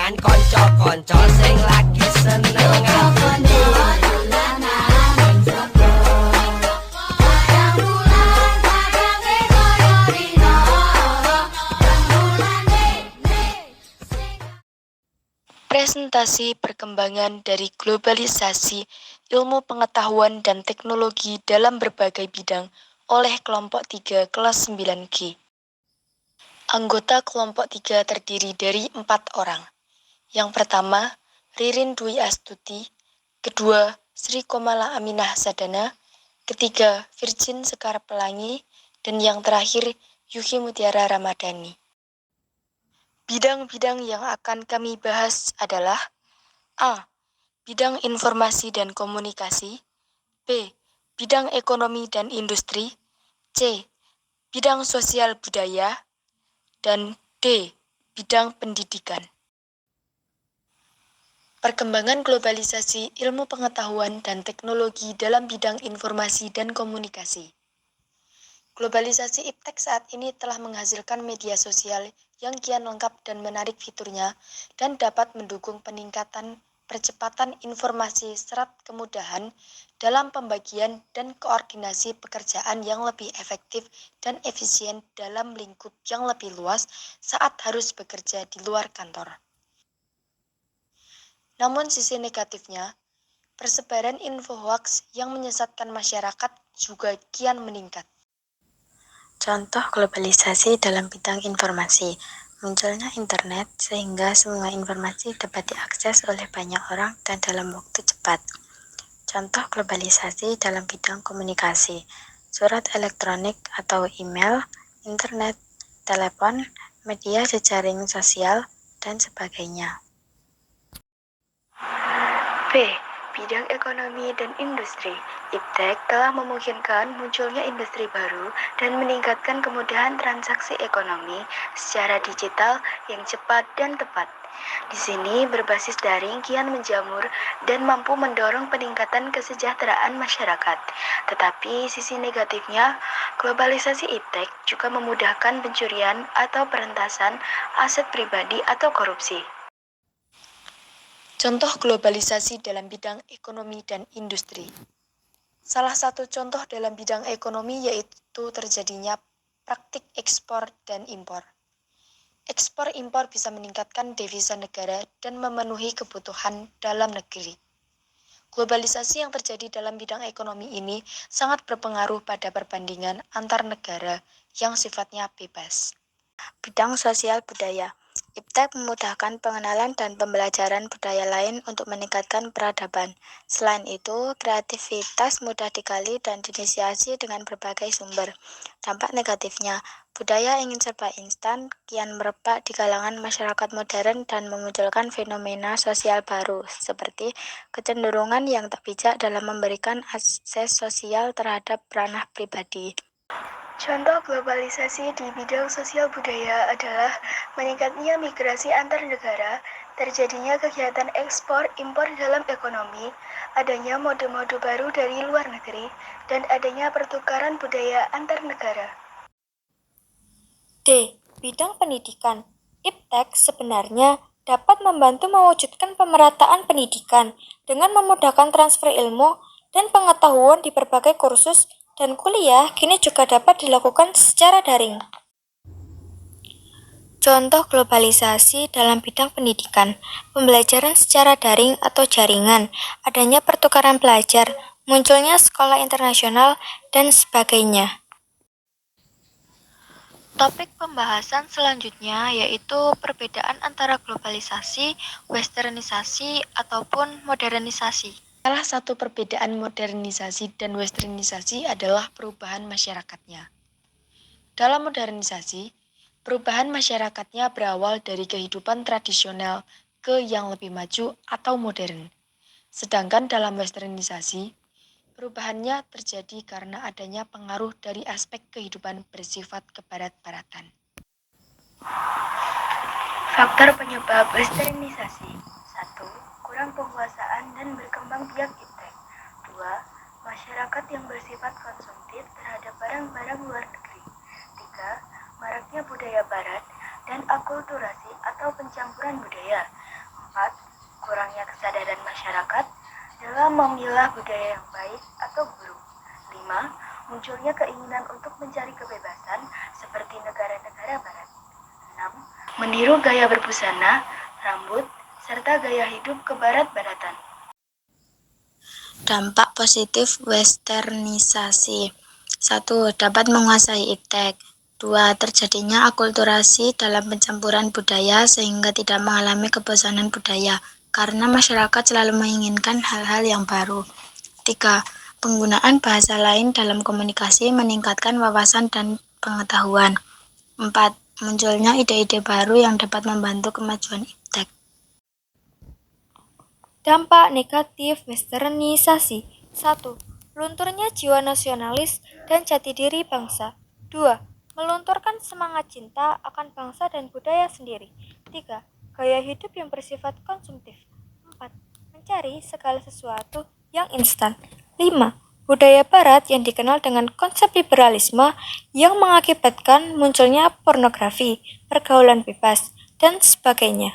dolanan konco-konco sing lagi seneng ngabune. Presentasi perkembangan dari globalisasi ilmu pengetahuan dan teknologi dalam berbagai bidang oleh kelompok 3 kelas 9G. Anggota kelompok 3 terdiri dari 4 orang. Yang pertama, Ririn Dwi Astuti, kedua, Sri Komala Aminah Sadana, ketiga, Virgin Sekar Pelangi, dan yang terakhir, Yuki Mutiara Ramadhani. Bidang-bidang yang akan kami bahas adalah A. Bidang informasi dan komunikasi. B. Bidang ekonomi dan industri. C. Bidang sosial budaya. Dan D. Bidang pendidikan. Perkembangan globalisasi ilmu pengetahuan dan teknologi dalam bidang informasi dan komunikasi. Globalisasi iptek saat ini telah menghasilkan media sosial yang kian lengkap dan menarik fiturnya dan dapat mendukung peningkatan percepatan informasi serta kemudahan dalam pembagian dan koordinasi pekerjaan yang lebih efektif dan efisien dalam lingkup yang lebih luas saat harus bekerja di luar kantor. Namun sisi negatifnya, persebaran info hoaks yang menyesatkan masyarakat juga kian meningkat. Contoh globalisasi dalam bidang informasi, munculnya internet sehingga semua informasi dapat diakses oleh banyak orang dan dalam waktu cepat. Contoh globalisasi dalam bidang komunikasi, surat elektronik atau email, internet, telepon, media jejaring sosial, dan sebagainya. B. Bidang ekonomi dan industri. Iptek telah memungkinkan munculnya industri baru dan meningkatkan kemudahan transaksi ekonomi secara digital yang cepat dan tepat. Di sini berbasis daring kian menjamur dan mampu mendorong peningkatan kesejahteraan masyarakat. Tetapi sisi negatifnya, globalisasi iptek juga memudahkan pencurian atau perentasan aset pribadi atau korupsi. Contoh globalisasi dalam bidang ekonomi dan industri. Salah satu contoh dalam bidang ekonomi yaitu terjadinya praktik ekspor dan impor. Ekspor-impor bisa meningkatkan devisa negara dan memenuhi kebutuhan dalam negeri. Globalisasi yang terjadi dalam bidang ekonomi ini sangat berpengaruh pada perbandingan antar negara yang sifatnya bebas. Bidang sosial budaya. Iptek memudahkan pengenalan dan pembelajaran budaya lain untuk meningkatkan peradaban. Selain itu, kreativitas mudah digali dan diinisiasi dengan berbagai sumber. Dampak negatifnya, budaya ingin serba instan, kian merebak di kalangan masyarakat modern dan memunculkan fenomena sosial baru, seperti kecenderungan yang tak bijak dalam memberikan akses sosial terhadap ranah pribadi. Contoh globalisasi di bidang sosial budaya adalah meningkatnya migrasi antar negara, terjadinya kegiatan ekspor-impor dalam ekonomi, adanya mode-mode baru dari luar negeri, dan adanya pertukaran budaya antar negara. D. Bidang pendidikan. Iptek sebenarnya dapat membantu mewujudkan pemerataan pendidikan dengan memudahkan transfer ilmu dan pengetahuan di berbagai kursus dan kuliah kini juga dapat dilakukan secara daring. Contoh globalisasi dalam bidang pendidikan, pembelajaran secara daring atau jaringan, adanya pertukaran pelajar, munculnya sekolah internasional, dan sebagainya. Topik pembahasan selanjutnya yaitu perbedaan antara globalisasi, westernisasi, ataupun modernisasi. Salah satu perbedaan modernisasi dan westernisasi adalah perubahan masyarakatnya. Dalam modernisasi, perubahan masyarakatnya berawal dari kehidupan tradisional ke yang lebih maju atau modern. Sedangkan dalam westernisasi, perubahannya terjadi karena adanya pengaruh dari aspek kehidupan bersifat kebarat-baratan. Faktor penyebab westernisasi. 1. Kurang penguasaan dan berkembang biak iptek. 2. Masyarakat yang bersifat konsumtif terhadap barang-barang luar negeri. 3. Maraknya budaya barat dan akulturasi atau pencampuran budaya. kurangnya kesadaran masyarakat dalam memilah budaya yang baik atau buruk. 5. Munculnya keinginan untuk mencari kebebasan seperti negara-negara barat. 6. Meniru gaya berbusana, rambut, serta gaya hidup kebarat-baratan. Dampak positif westernisasi. 1. Dapat menguasai iptek. 2. Terjadinya akulturasi dalam pencampuran budaya sehingga tidak mengalami kebosanan budaya karena masyarakat selalu menginginkan hal-hal yang baru. 3. Penggunaan bahasa lain dalam komunikasi meningkatkan wawasan dan pengetahuan. 4. Munculnya ide-ide baru yang dapat membantu kemajuan iptek. Dampak negatif westernisasi. 1. Lunturnya jiwa nasionalis dan jati diri bangsa. 2. Melunturkan semangat cinta akan bangsa dan budaya sendiri. 3. Gaya hidup yang bersifat konsumtif. 4. Mencari segala sesuatu yang instan. 5. Budaya barat yang dikenal dengan konsep liberalisme yang mengakibatkan munculnya pornografi, pergaulan bebas, dan sebagainya.